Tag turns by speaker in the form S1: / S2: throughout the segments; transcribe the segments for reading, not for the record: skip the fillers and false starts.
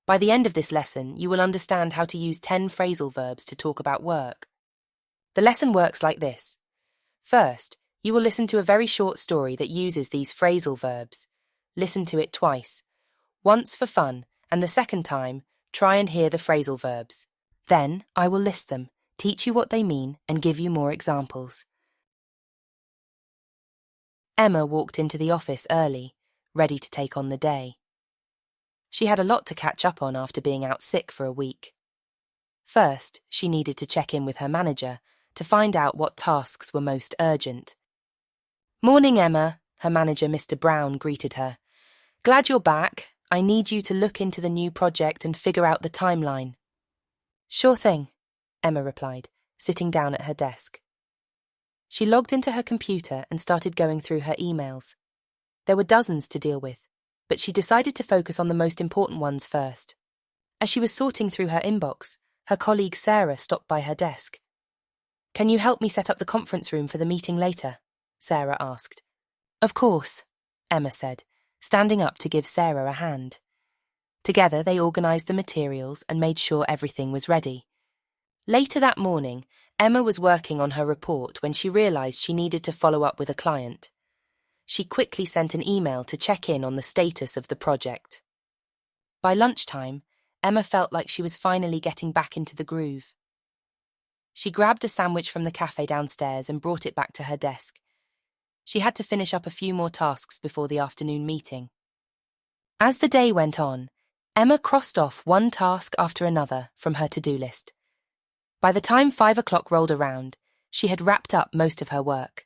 S1: By the end of this lesson, you will understand how to use 10 phrasal verbs to talk about work. The lesson works like this. First, you will listen to a very short story that uses these phrasal verbs. Listen to it twice. Once for fun, and the second time, try and hear the phrasal verbs. Then, I will list them, teach you what they mean, and give you more examples. Emma walked into the office early, ready to take on the day. She had a lot to catch up on after being out sick for a week. First, she needed to check in with her manager to find out what tasks were most urgent. "Morning, Emma," her manager, Mr. Brown, greeted her. "Glad you're back. I need you to look into the new project and figure out the timeline." "Sure thing," Emma replied, sitting down at her desk. She logged into her computer and started going through her emails. There were dozens to deal with, but she decided to focus on the most important ones first. As she was sorting through her inbox, her colleague Sarah stopped by her desk. "Can you help me set up the conference room for the meeting later?" Sarah asked. "Of course," Emma said, standing up to give Sarah a hand. Together they organised the materials and made sure everything was ready. Later that morning, Emma was working on her report when she realised she needed to follow up with a client. She quickly sent an email to check in on the status of the project. By lunchtime, Emma felt like she was finally getting back into the groove. She grabbed a sandwich from the cafe downstairs and brought it back to her desk. She had to finish up a few more tasks before the afternoon meeting. As the day went on, Emma crossed off one task after another from her to-do list. By the time 5 o'clock rolled around, she had wrapped up most of her work.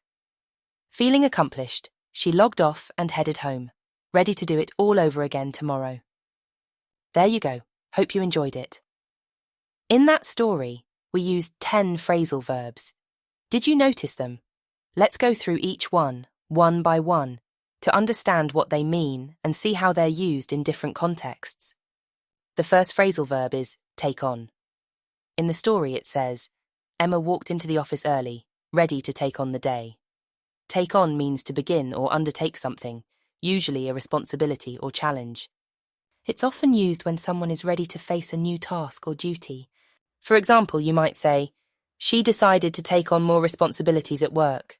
S1: Feeling accomplished, she logged off and headed home, ready to do it all over again tomorrow. There you go. Hope you enjoyed it. In that story, we used 10 phrasal verbs. Did you notice them? Let's go through each one by one, to understand what they mean and see how they're used in different contexts. The first phrasal verb is take on. In the story it says, Emma walked into the office early, ready to take on the day. Take on means to begin or undertake something, usually a responsibility or challenge. It's often used when someone is ready to face a new task or duty. For example, you might say, "She decided to take on more responsibilities at work,"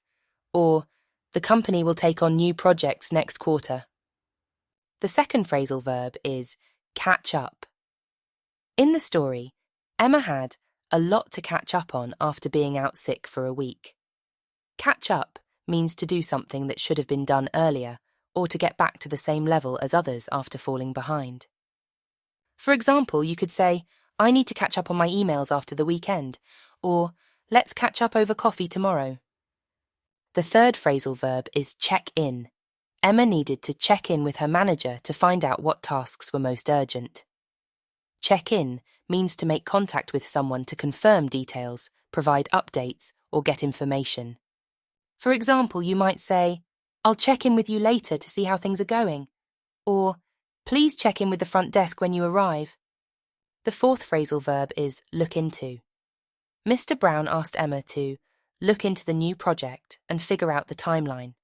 S1: or "The company will take on new projects next quarter." The second phrasal verb is catch up. In the story, Emma had a lot to catch up on after being out sick for a week. Catch up means to do something that should have been done earlier, or to get back to the same level as others after falling behind. For example, you could say, "I need to catch up on my emails after the weekend," or "Let's catch up over coffee tomorrow." The third phrasal verb is check in. Emma needed to check in with her manager to find out what tasks were most urgent. Check in means to make contact with someone to confirm details, provide updates, or get information. For example, you might say, "I'll check in with you later to see how things are going," or "Please check in with the front desk when you arrive." The fourth phrasal verb is look into. Mr. Brown asked Emma to look into the new project and figure out the timeline.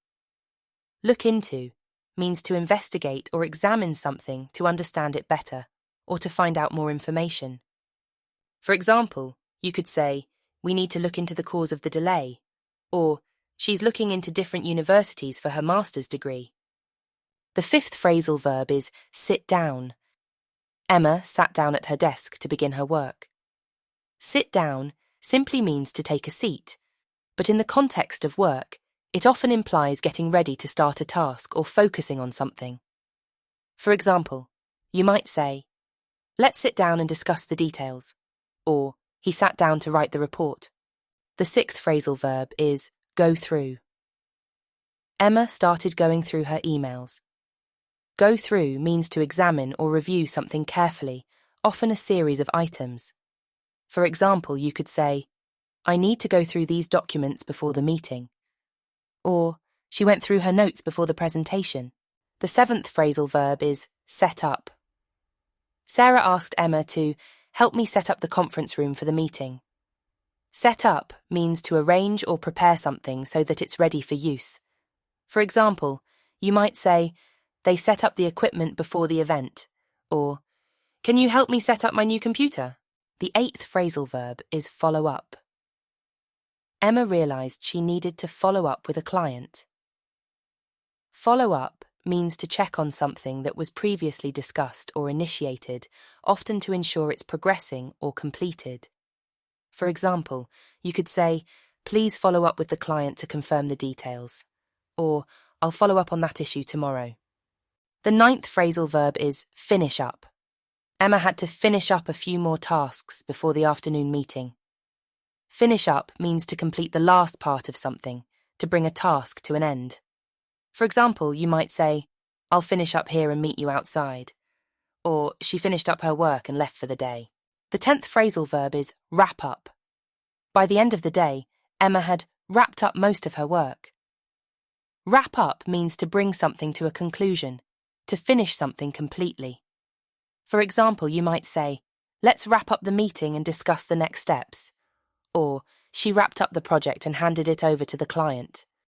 S1: Look into means to investigate or examine something to understand it better, or to find out more information. For example, you could say, "We need to look into the cause of the delay," or "She's looking into different universities for her master's degree." The fifth phrasal verb is sit down. Emma sat down at her desk to begin her work. Sit down simply means to take a seat, but in the context of work, it often implies getting ready to start a task or focusing on something. For example, you might say, "Let's sit down and discuss the details," or "He sat down to write the report." The sixth phrasal verb is go through. Emma started going through her emails. Go through means to examine or review something carefully, often a series of items. For example, you could say, "I need to go through these documents before the meeting," or "She went through her notes before the presentation." The seventh phrasal verb is set up. Sarah asked Emma to help me set up the conference room for the meeting. Set up means to arrange or prepare something so that it's ready for use. For example, you might say, "They set up the equipment before the event," or Can you help me set up my new computer? The 8th phrasal verb is follow up. Emma realised she needed to follow up with a client. Follow up means to check on something that was previously discussed or initiated, often to ensure it's progressing or completed. For example, you could say, please follow up with the client to confirm the details, or I'll follow up on that issue tomorrow. The 9th phrasal verb is finish up. Emma had to finish up a few more tasks before the afternoon meeting. Finish up means to complete the last part of something, to bring a task to an end. For example, you might say, I'll finish up here and meet you outside. Or, she finished up her work and left for the day. The 10th phrasal verb is wrap up. By the end of the day, Emma had wrapped up most of her work. Wrap up means to bring something to a conclusion, to finish something completely. For example, you might say, let's wrap up the meeting and discuss the next steps. Or, she wrapped up the project and handed it over to the client.